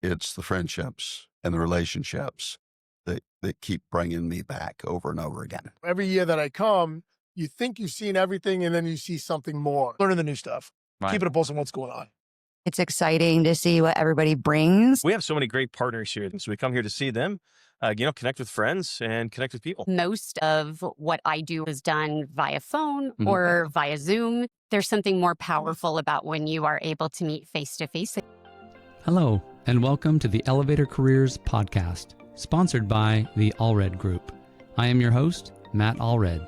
it's the friendships and the relationships that keep bringing me back over and over again. Every year that I come, you think you've seen everything and then you see something more. Learning the new stuff. Right. Keeping a pulse on what's going on. It's exciting to see what everybody brings. We have so many great partners here. So we come here to see them, connect with friends and connect with people. Most of what I do is done via phone or via Zoom. There's something more powerful about when you are able to meet face to face. Hello, and welcome to the Elevator Careers Podcast, sponsored by the Allred Group. I am your host, Matt Allred.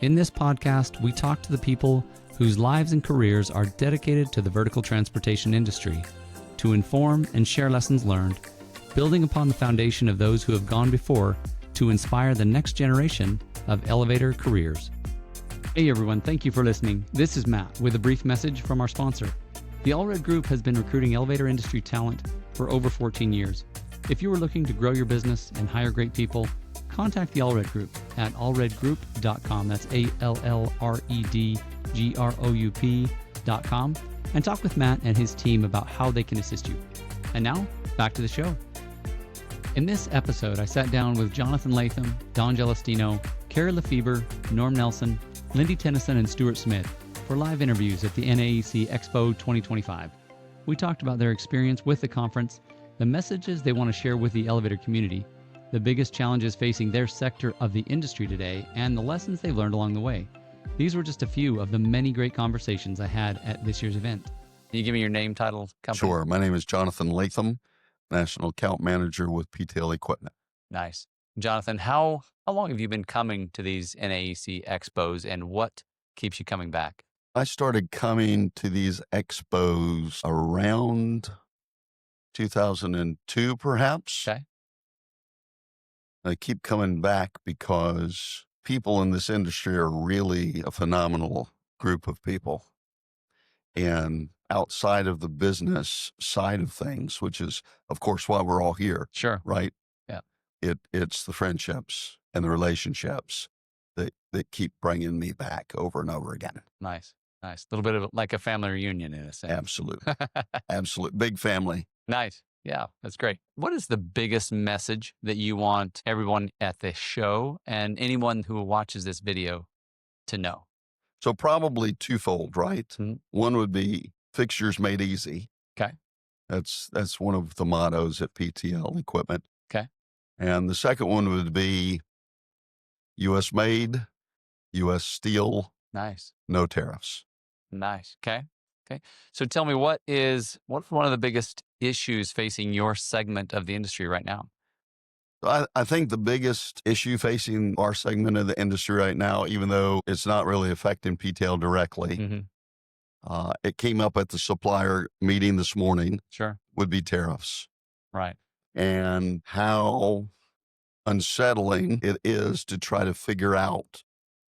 In this podcast, we talk to the people whose lives and careers are dedicated to the vertical transportation industry to inform and share lessons learned, building upon the foundation of those who have gone before to inspire the next generation of elevator careers. Hey everyone, thank you for listening. This is Matt with a brief message from our sponsor. The Allred Group has been recruiting elevator industry talent for over 14 years. If you are looking to grow your business and hire great people, contact the Allred Group at allredgroup.com. That's ALLREDGROUP.com, and talk with Matt and his team about how they can assist you. And now, back to the show. In this episode, I sat down with Jonathan Latham, Don Gelestino, Carrie LeFeber, Norm Nelson, Lynndi Tennyson, and Stuart Smith for live interviews at the NAEC Expo 2025. We talked about their experience with the conference, the messages they want to share with the elevator community, the biggest challenges facing their sector of the industry today, and the lessons they've learned along the way. These were just a few of the many great conversations I had at this year's event. Can you give me your name, title, company? Sure. My name is Jonathan Latham, National Account Manager with PTL Equipment. Nice. Jonathan, how long have you been coming to these NAEC Expos, and what keeps you coming back? I started coming to these expos around 2002, perhaps. Okay. I keep coming back because people in this industry are really a phenomenal group of people. And outside of the business side of things, which is, of course, why we're all here, Sure. right? Yeah. It's the friendships and the relationships that keep bringing me back over and over again. Nice. Nice. A little bit of like a family reunion in a sense. Absolutely. Absolute. Big family. Nice. Yeah, that's great. What is the biggest message that you want everyone at the show and anyone who watches this video to know? So probably twofold, right? Mhm. One would be fixtures made easy. Okay. That's one of the mottos at PTL Equipment. Okay. And the second one would be U.S. made, U.S. steel, Nice. no tariffs. Nice. Okay. Okay. So tell me, what's one of the biggest issues facing your segment of the industry right now? I think the biggest issue facing our segment of the industry right now, even though it's not really affecting PTL directly, Mm-hmm. it came up at the supplier meeting this morning, Sure. would be tariffs. Right. And how unsettling it is to try to figure out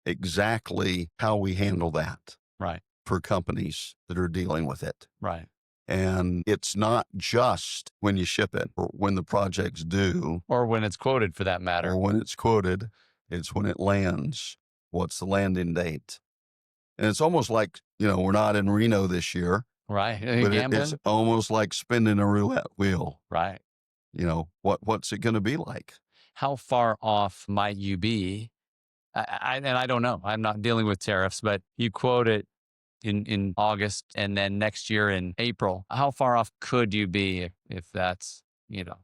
exactly how we handle that Right. for companies that are dealing with it. Right. And it's not just when you ship it or when the project's due Or when it's quoted for that or matter. when it's quoted, it's when it lands. What's the landing date? And it's almost like, we're not in Reno this year, Right. but Gambling. it's almost like spinning a roulette wheel. Right. What's it going to be like? How far off might you be? And I don't know. I'm not dealing with tariffs, but you quote it in August and then next year in April. How far off could you be if that's,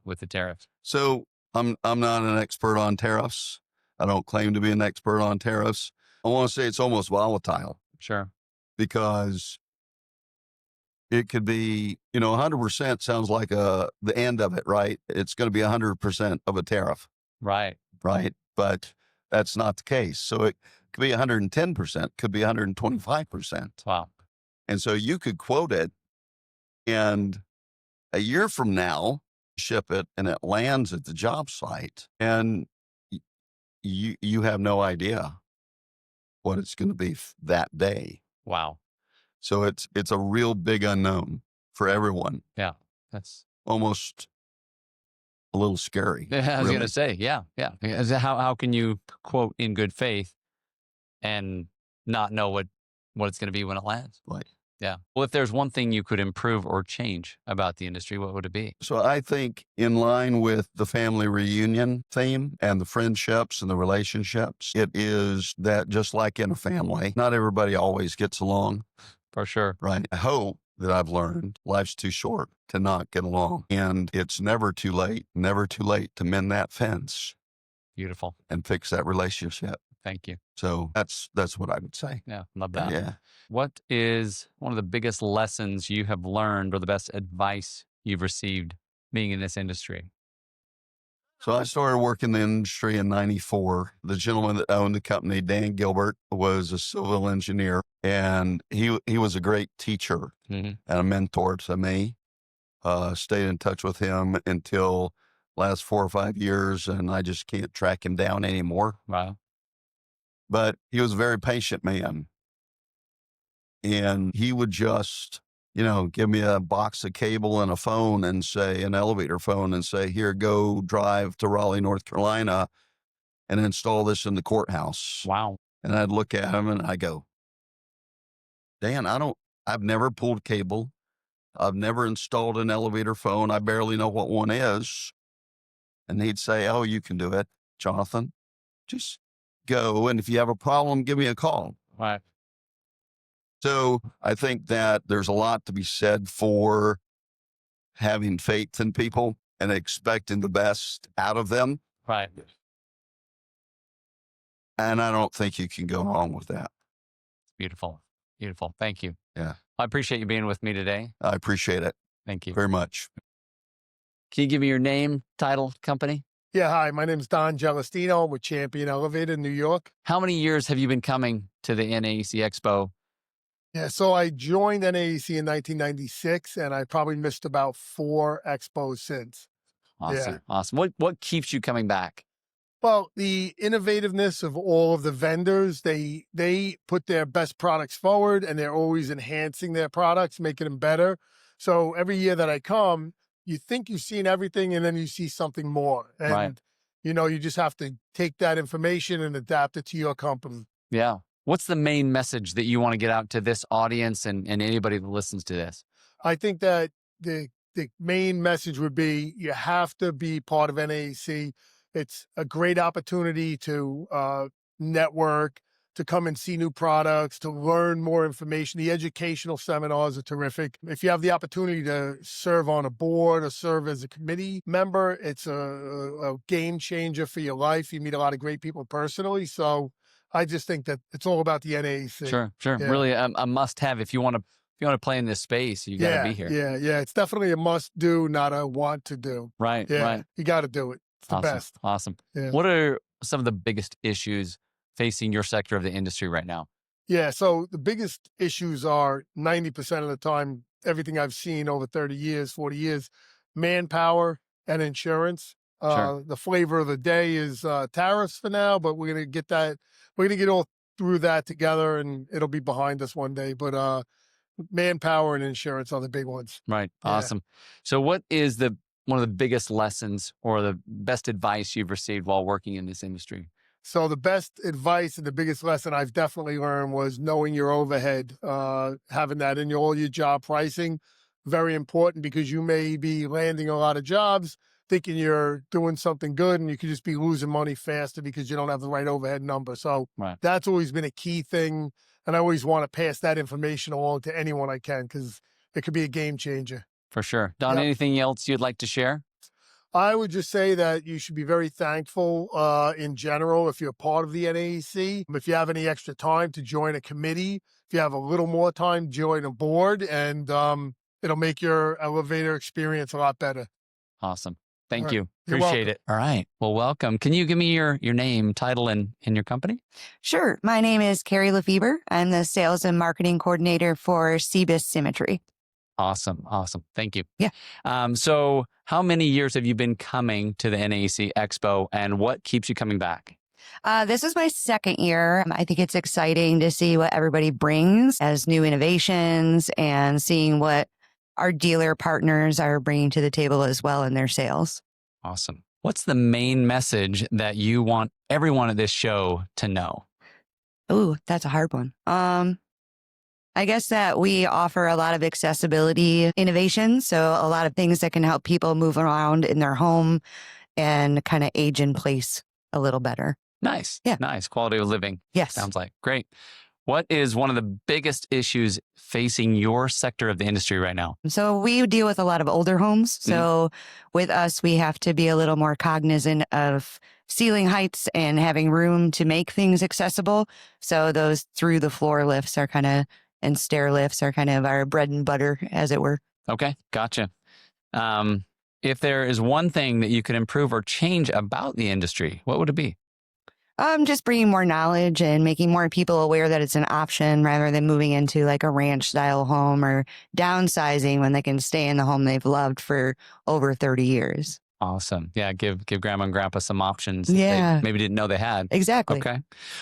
with the tariffs? So I'm not an expert on tariffs. I don't claim to be an expert on tariffs. I want to say it's almost volatile Sure. because it could be, 100% sounds like the end of it, right? It's going to be 100% of a tariff, Right. right? But that's not the case. So it could be 110%, could be 125%. Wow. And so you could quote it, and a year from now, ship it, and it lands at the job site, and you have no idea what it's going to be that day. Wow. So it's a real big unknown for everyone. Yeah. That's, Almost a little scary. I was really. going to say, yeah. Yeah. How can you quote in good faith and not know what it's going to be when it lands? Like, Yeah. Well, if there's one thing you could improve or change about the industry, what would it be? So I think in line with the family reunion theme and the friendships and the relationships, it is that just like in a family, not everybody always gets along, For sure. right? I hope that I've learned life's too short to not get along. And it's never too late to mend that fence Beautiful. and fix that relationship. Thank you. So that's what I would say. Yeah. Love that. Yeah. What is one of the biggest lessons you have learned or the best advice you've received being in this industry? So I started working in the industry in 94. The gentleman that owned the company, Dan Gilbert, was a civil engineer, and he was a great teacher Mm-hmm. and a mentor to me. Stayed in touch with him until last 4 or 5 years, and I just can't track him down anymore. Wow. But he was a very patient man, and he would just, give me a box of cable and a phone and say, an elevator phone, and say, here, go drive to Raleigh, North Carolina and install this in the courthouse. Wow. And I'd look at him and I go, Dan, I've never pulled cable. I've never installed an elevator phone. I barely know what one is. And he'd say, oh, you can do it, Jonathan. Just go. And if you have a problem, give me a call. Right. So I think that there's a lot to be said for having faith in people and expecting the best out of them. Right. And I don't think you can go wrong with that. Beautiful. Beautiful. Thank you. Yeah. I appreciate you being with me today. I appreciate it Thank you. very much. Can you give me your name, title, company? Yeah, hi, my name is Don Gelestino with Champion Elevator in New York. How many years have you been coming to the NAEC Expo? Yeah, so I joined NAEC in 1996, and I probably missed about 4 expos since. Awesome. Yeah. Awesome. What keeps you coming back? Well, the innovativeness of all of the vendors, they put their best products forward, and they're always enhancing their products, making them better. So every year that I come, you think you've seen everything, and then you see something more. And, Right. you just have to take that information and adapt it to your company. Yeah. What's the main message that you want to get out to this audience and anybody that listens to this? I think that the main message would be you have to be part of NAEC. It's a great opportunity to network, to come and see new products, to learn more information. The educational seminars are terrific. If you have the opportunity to serve on a board or serve as a committee member, it's a game changer for your life. You meet a lot of great people personally. So I just think that it's all about the NAEC. Sure. Yeah. Really a must have if you want to play in this space, you got to be here. Yeah. It's definitely a must do, not a want to do. Right. Yeah, Right. you got to do it. It's the Awesome. best. Awesome. Yeah. What are some of the biggest issues facing your sector of the industry right now? Yeah, so the biggest issues are 90% of the time, everything I've seen over 30 years, 40 years, manpower and insurance. Sure. The flavor of the day is tariffs for now, but we're going to get that. We're going to get all through that together, and it'll be behind us one day. But manpower and insurance are the big ones. Right. Yeah. Awesome. So what is one of the biggest lessons or the best advice you've received while working in this industry? So the best advice and the biggest lesson I've definitely learned was knowing your overhead, having that in all your job pricing. Very important, because you may be landing a lot of jobs thinking you're doing something good, and you could just be losing money faster because you don't have the right overhead number. So Right. that's always been a key thing. And I always want to pass that information along to anyone I can, because it could be a game changer. For sure. Don, Yep. anything else you'd like to share? I would just say that you should be very thankful in general if you're part of the NAEC. If you have any extra time to join a committee, if you have a little more time, join a board, and it'll make your elevator experience a lot better. Awesome. Thank All right. you. You're Appreciate welcome. it. All right. Well, welcome. Can you give me your name, title, and your company? Sure. My name is Carrie LeFeber. I'm the sales and marketing coordinator for CBIS Symmetry. Awesome. Awesome. Thank you. Yeah. So how many years have you been coming to the NAEC Expo, and what keeps you coming back? This is my second year. I think it's exciting to see what everybody brings as new innovations and seeing what our dealer partners are bringing to the table as well in their sales. Awesome. What's the main message that you want everyone at this show to know? Ooh, that's a hard one. I guess that we offer a lot of accessibility innovation. So a lot of things that can help people move around in their home and kind of age in place a little better. Nice. Yeah. Nice. Quality of living. Yes. Sounds like great. What is one of the biggest issues facing your sector of the industry right now? So we deal with a lot of older homes. So with us, we have to be a little more cognizant of ceiling heights and having room to make things accessible. So those through the floor lifts are and stair lifts are kind of our bread and butter, as it were. Okay. Gotcha. If there is one thing that you could improve or change about the industry, what would it be? Just bringing more knowledge and making more people aware that it's an option rather than moving into like a ranch style home or downsizing when they can stay in the home they've loved for over 30 years. Awesome. Yeah. Give grandma and grandpa some options that Yeah. they maybe didn't know they had. Exactly. Okay.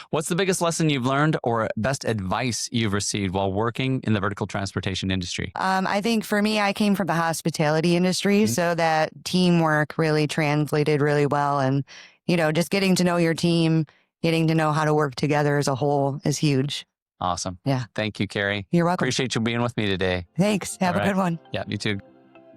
What's the biggest lesson you've learned or best advice you've received while working in the vertical transportation industry? I think for me, I came from the hospitality industry, so that teamwork really translated really well. And, just getting to know your team, getting to know how to work together as a whole is huge. Awesome. Yeah. Thank you, Carrie. You're welcome. Appreciate you being with me today. Thanks. Have All a right. good one. Yeah, you too.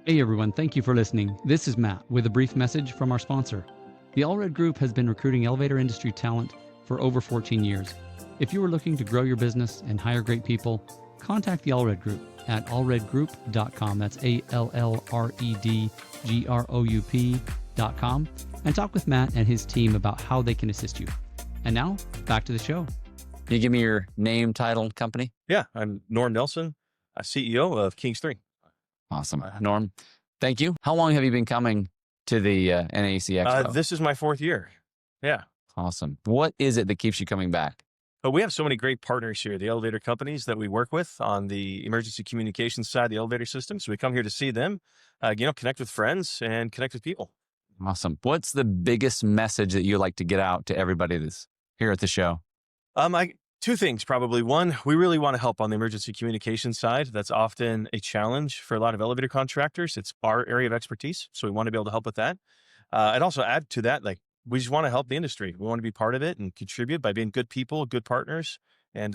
Hey everyone, thank you for listening. This is Matt with a brief message from our sponsor. The Allred Group has been recruiting elevator industry talent for over 14 years. If you are looking to grow your business and hire great people, contact the Allred Group at allredgroup.com. That's ALLREDGROUP.com, and talk with Matt and his team about how they can assist you. And now, back to the show. Can you give me your name, title, and company? Yeah, I'm Norm Nelson, CEO of Kings 3. Awesome. Norm, thank you. How long have you been coming to the NAEC Expo? This is my 4th year. Yeah. Awesome. What is it that keeps you coming back? But we have so many great partners here, the elevator companies that we work with on the emergency communications side, the elevator system. So we come here to see them, connect with friends and connect with people. Awesome. What's the biggest message that you like to get out to everybody that's here at the show? Two things, probably. One, we really want to help on the emergency communication side. That's often a challenge for a lot of elevator contractors. It's our area of expertise, so we want to be able to help with that. I'd also add to that, we just want to help the industry. We want to be part of it and contribute by being good people, good partners, and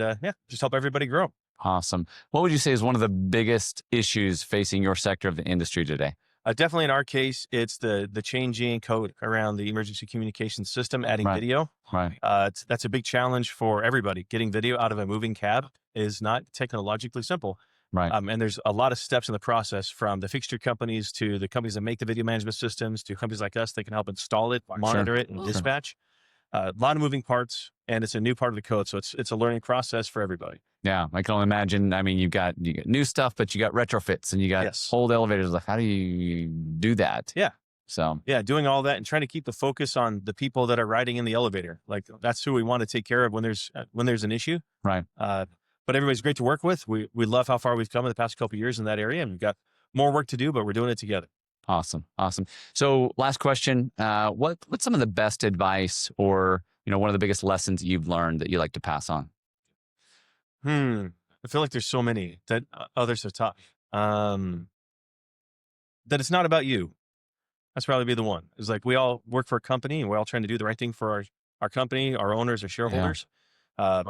just help everybody grow. Awesome. What would you say is one of the biggest issues facing your sector of the industry today? Definitely in our case, it's the changing code around the emergency communication system, adding video. Right. That's a big challenge for everybody. Getting video out of a moving cab is not technologically simple. Right. And there's a lot of steps in the process, from the fixture companies to the companies that make the video management systems to companies like us that can help install it, monitor it, and dispatch. A lot of moving parts, and it's a new part of the code. So it's a learning process for everybody. Yeah, I can only imagine. I mean, you got new stuff, but you got retrofits and you got old elevators. Like, how do you do that? Yeah. So yeah, doing all that and trying to keep the focus on the people that are riding in the elevator. Like, that's who we want to take care of when there's an issue. Right. But everybody's great to work with. We love how far we've come in the past couple of years in that area, and we've got more work to do, but we're doing it together. Awesome. So last question, what's some of the best advice or, one of the biggest lessons that you've learned that you like to pass on? I feel like there's so many that others have taught. That it's not about you. That's probably be the one. It's like, we all work for a company and we're all trying to do the right thing for our company, our owners, our shareholders. Yeah.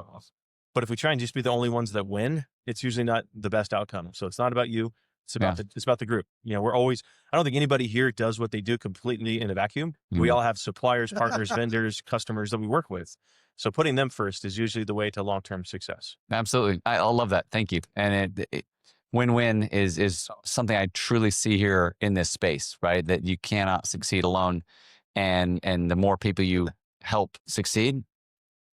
But if we try and just be the only ones that win, it's usually not the best outcome. So it's not about you. It's about it's about the group. We're always, I don't think anybody here does what they do completely in a vacuum. We all have suppliers, partners, vendors, customers that we work with. So putting them first is usually the way to long-term success. Absolutely. I love that. Thank you. And win-win is something I truly see here in this space, right? That you cannot succeed alone. And the more people you help succeed,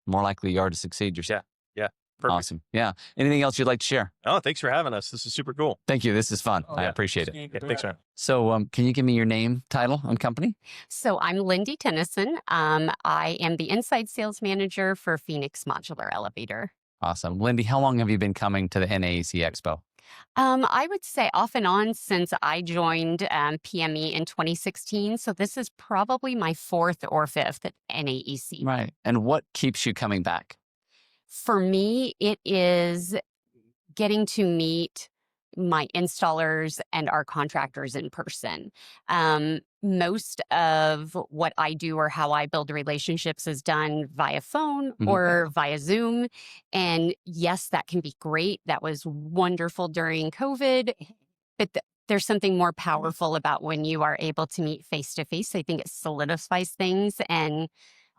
more likely you are to succeed yourself. Yeah. Perfect. Awesome. Yeah. Anything else you'd like to share? Oh, thanks for having us. This is super cool. Thank you. This is fun. I appreciate it. Yeah, thanks, man. So can you give me your name, title, and company? So I'm Lynndi Tennyson. I am the inside sales manager for Phoenix Modular Elevator. Awesome. Lynndi, how long have you been coming to the NAEC Expo? I would say off and on since I joined PME in 2016. So this is probably my 4th or 5th at NAEC. Right. And what keeps you coming back? For me, it is getting to meet my installers and our contractors in person. Most of what I do or how I build relationships is done via phone or via Zoom. And yes, that can be great. That was wonderful during COVID. But there's something more powerful about when you are able to meet face to face. I think it solidifies things. And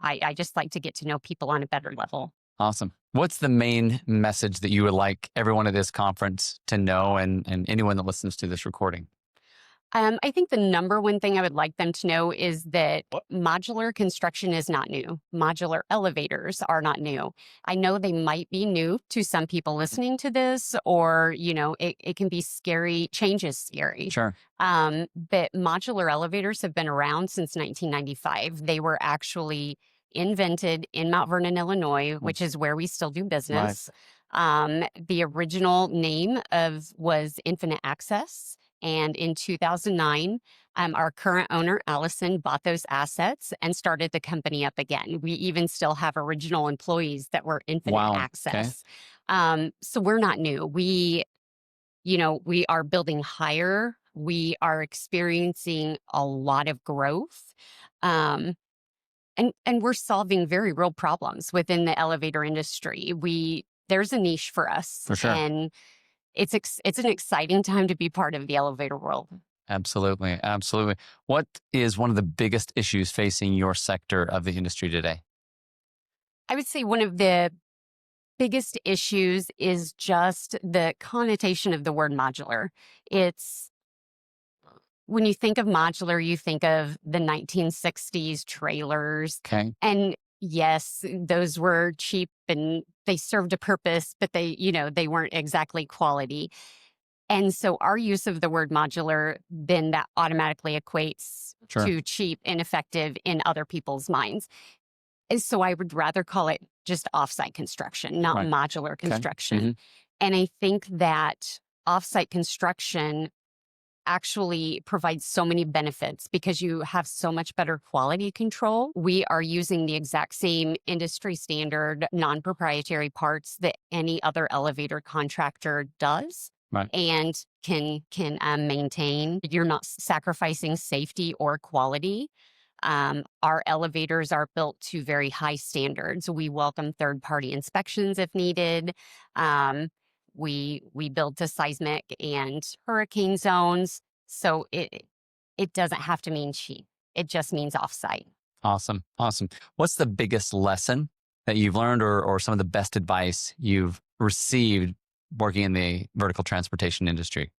I just like to get to know people on a better level. Awesome. What's the main message that you would like everyone at this conference to know and anyone that listens to this recording? I think the number one thing I would like them to know is that modular construction is not new. Modular elevators are not new. I know they might be new to some people listening to this, or, it can be scary. Change is scary. Sure. But modular elevators have been around since 1995. They were actually invented in Mount Vernon, Illinois, which is where we still do business. The original name was Infinite Access. And in 2009, our current owner, Allison, bought those assets and started the company up again. We even still have original employees that were Infinite Access. Okay. So we're not new. We are building higher. We are experiencing a lot of growth. And we're solving very real problems within the elevator industry. There's a niche for us. For sure. And it's an exciting time to be part of the elevator world. Absolutely. Absolutely. What is one of the biggest issues facing your sector of the industry today? I would say one of the biggest issues is just the connotation of the word modular. When you think of modular, you think of the 1960s trailers. Okay. And yes, those were cheap and they served a purpose, but they weren't exactly quality. And so our use of the word modular, then that automatically equates to cheap, ineffective in other people's minds. And so I would rather call it just offsite construction, not modular construction. And I think that offsite construction actually provides so many benefits because you have so much better quality control. We are using the exact same industry standard, non-proprietary parts that any other elevator contractor does. And can maintain. You're not sacrificing safety or quality. Our elevators are built to very high standards. We welcome third-party inspections if needed. We build to seismic and hurricane zones. So it doesn't have to mean cheap. It just means offsite. Awesome. Awesome. What's the biggest lesson that you've learned or some of the best advice you've received working in the vertical transportation industry?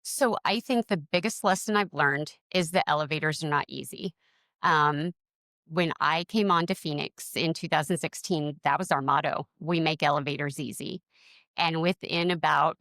So I think the biggest lesson I've learned is that elevators are not easy. When I came on to Phoenix in 2016, that was our motto. We make elevators easy. And within about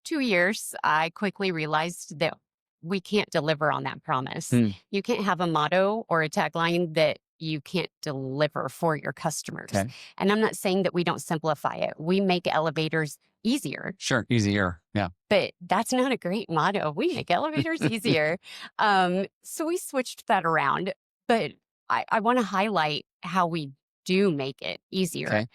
2 years, I quickly realized that we can't deliver on that promise. You can't have a motto or a tagline that you can't deliver for your customers. Okay. And I'm not saying that we don't simplify it. We make elevators easier. Sure, easier. Yeah. But that's not a great motto. We make elevators easier. So we switched that around. But I want to highlight how we do make it easier. Okay.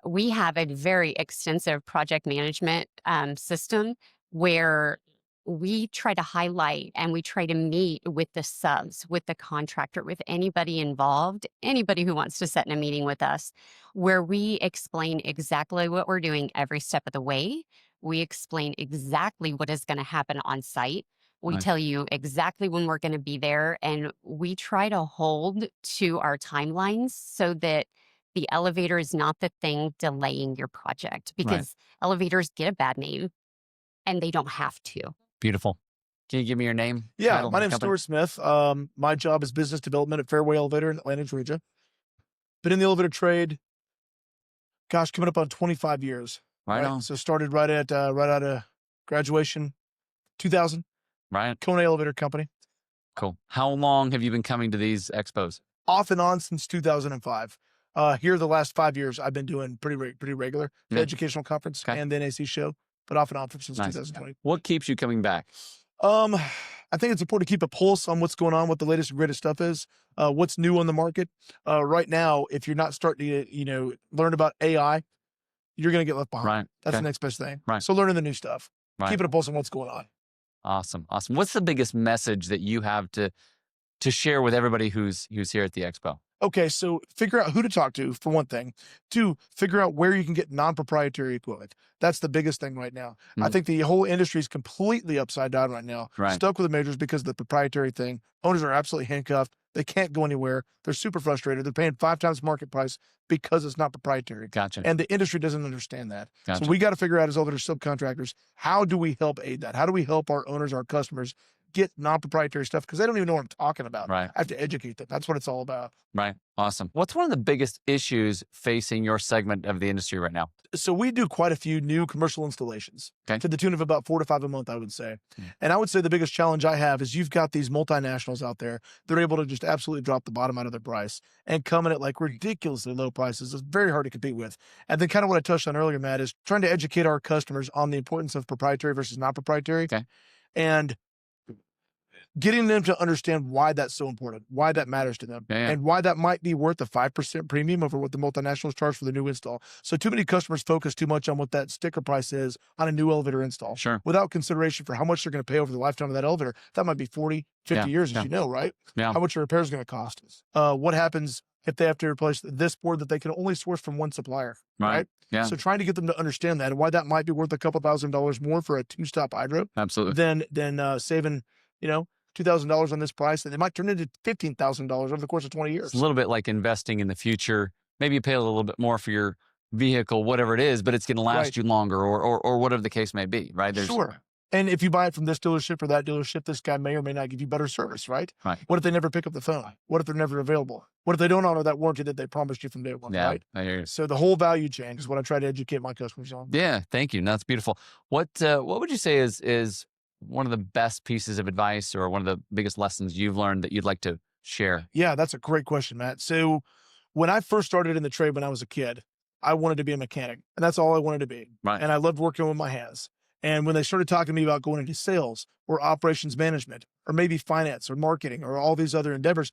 We have a very extensive project management system where we try to highlight and we try to meet with the subs, with the contractor, with anybody involved, anybody who wants to sit in a meeting with us, where we explain exactly what we're doing every step of the way. We explain exactly what is going to happen on site. We tell you exactly when we're going to be there, and we try to hold to our timelines so that the elevator is not the thing delaying your project, because elevators get a bad name and they don't have to. Beautiful. Can you give me your name? Yeah, title, my name's company? Stuart Smith. My job is business development at Fairway Elevator in Atlanta, Georgia. Been in the elevator trade, gosh, coming up on 25 years. Right on. So started right out of graduation, 2000. Right. Kona Elevator Company. Cool. How long have you been coming to these expos? Off and on since 2005. Here the last 5 years, I've been doing pretty regular. The educational conference and the NAEC show, but off and on since 2020. What keeps you coming back? I think it's important to keep a pulse on what's going on, what the latest and greatest stuff is, what's new on the market. Right now, if you're not starting to, learn about AI, you're going to get left behind. Right. That's Okay. the next best thing. Right. So learning the new stuff, Right. keeping a pulse on what's going on. Awesome. Awesome. What's the biggest message that you have to share with everybody who's here at the expo? Okay, so figure out who to talk to, for one thing. 2, figure out where you can get non-proprietary equipment. That's the biggest thing right now. I think the whole industry is completely upside down right now. Right. Stuck with the majors because of the proprietary thing. Owners are absolutely handcuffed. They can't go anywhere. They're super frustrated. They're paying 5 times market price because it's not proprietary. Gotcha. And the industry doesn't understand that. Gotcha. So we got to figure out as elevator subcontractors, how do we help aid that? How do we help our owners, our customers get non-proprietary stuff? Because they don't even know what I'm talking about. Right. I have to educate them. That's what it's all about. Right. Awesome. What's one of the biggest issues facing your segment of the industry right now? So we do quite a few new commercial installations to the tune of about 4 to 5 a month, I would say. And I would say the biggest challenge I have is you've got these multinationals out there. They're able to just absolutely drop the bottom out of their price and come in at like ridiculously low prices. It's very hard to compete with. And then kind of what I touched on earlier, Matt, is trying to educate our customers on the importance of proprietary versus not proprietary. Okay. And getting them to understand why that's so important, why that matters to them, and why that might be worth a 5% premium over what the multinationals charge for the new install. So too many customers focus too much on what that sticker price is on a new elevator install, without consideration for how much they're going to pay over the lifetime of that elevator. That might be 40, 50 years, as you know, right? Yeah. How much a repair is going to cost us. What happens if they have to replace this board that they can only source from one supplier, right? Yeah. So trying to get them to understand that and why that might be worth a couple $1,000s more for a 2-stop hydro Absolutely. than saving, $2,000 on this price, and it might turn into $15,000 over the course of 20 years. It's a little bit like investing in the future. Maybe you pay a little bit more for your vehicle, whatever it is, but it's going to last you longer, or whatever the case may be, right? Sure. And if you buy it from this dealership or that dealership, this guy may or may not give you better service, right? Right. What if they never pick up the phone? What if they're never available? What if they don't honor that warranty that they promised you from day one, right? I hear you. So the whole value chain is what I try to educate my customers on. Yeah, thank you. No, that's beautiful. What would you say is one of the best pieces of advice or one of the biggest lessons you've learned that you'd like to share? Yeah, that's a great question, Matt. So when I first started in the trade when I was a kid, I wanted to be a mechanic, and that's all I wanted to be. Right. And I loved working with my hands. And when they started talking to me about going into sales or operations management or maybe finance or marketing or all these other endeavors,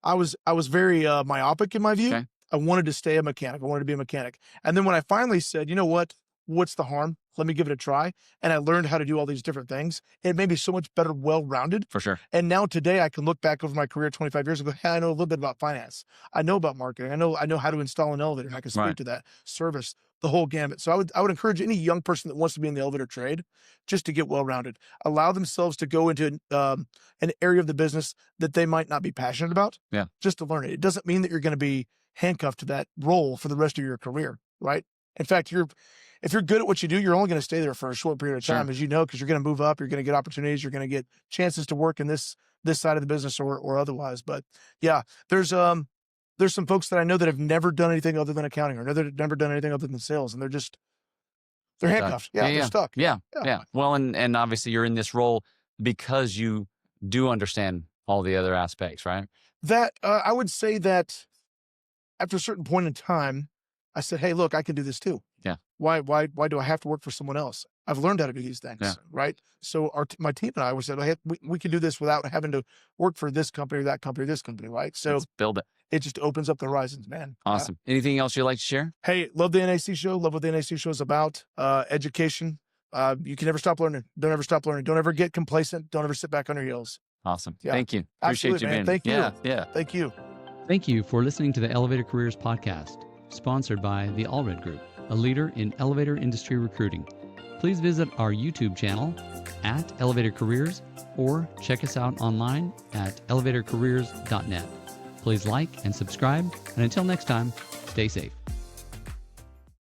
I was very myopic in my view. Okay. I wanted to stay a mechanic. I wanted to be a mechanic. And then when I finally said, you know what? What's the harm? Let me give it a try. And I learned how to do all these different things. It made me so much better, well-rounded. For sure. And now today I can look back over my career 25 years ago. Hey, I know a little bit about finance. I know about marketing. I know how to install an elevator. And I can speak to that, service, the whole gamut. So I would encourage any young person that wants to be in the elevator trade just to get well-rounded. Allow themselves to go into an area of the business that they might not be passionate about. Yeah. Just to learn it. It doesn't mean that you're going to be handcuffed to that role for the rest of your career, right? In fact, if you're good at what you do, you're only going to stay there for a short period of time, as you know, because you're going to move up, you're going to get opportunities, you're going to get chances to work in this side of the business or otherwise. But yeah, there's some folks that I know that have never done anything other than accounting or never done anything other than sales, and they're handcuffed. Yeah, they're stuck. Yeah. Well, and obviously you're in this role because you do understand all the other aspects, right? That I would say that after a certain point in time, I said, hey, look, I can do this too. Yeah. Why do I have to work for someone else? I've learned how to do these things, right? So my team and I said, hey, we can do this without having to work for this company or that company or this company, right? So let's build it. It just opens up the horizons, man. Awesome. Anything else you'd like to share? Hey, love the NAEC show. Love what the NAEC show is about. Education. You can never stop learning. Don't ever stop learning. Don't ever get complacent. Don't ever sit back on your heels. Awesome. Yeah. Thank you. Absolutely, Appreciate you man. being Thank you. Yeah. Thank you. Thank you for listening to the Elevator Careers Podcast, sponsored by the Allred Group, a leader in elevator industry recruiting. Please visit our YouTube channel at Elevator Careers or check us out online at elevatorcareers.net. Please like and subscribe, and until next time, stay safe.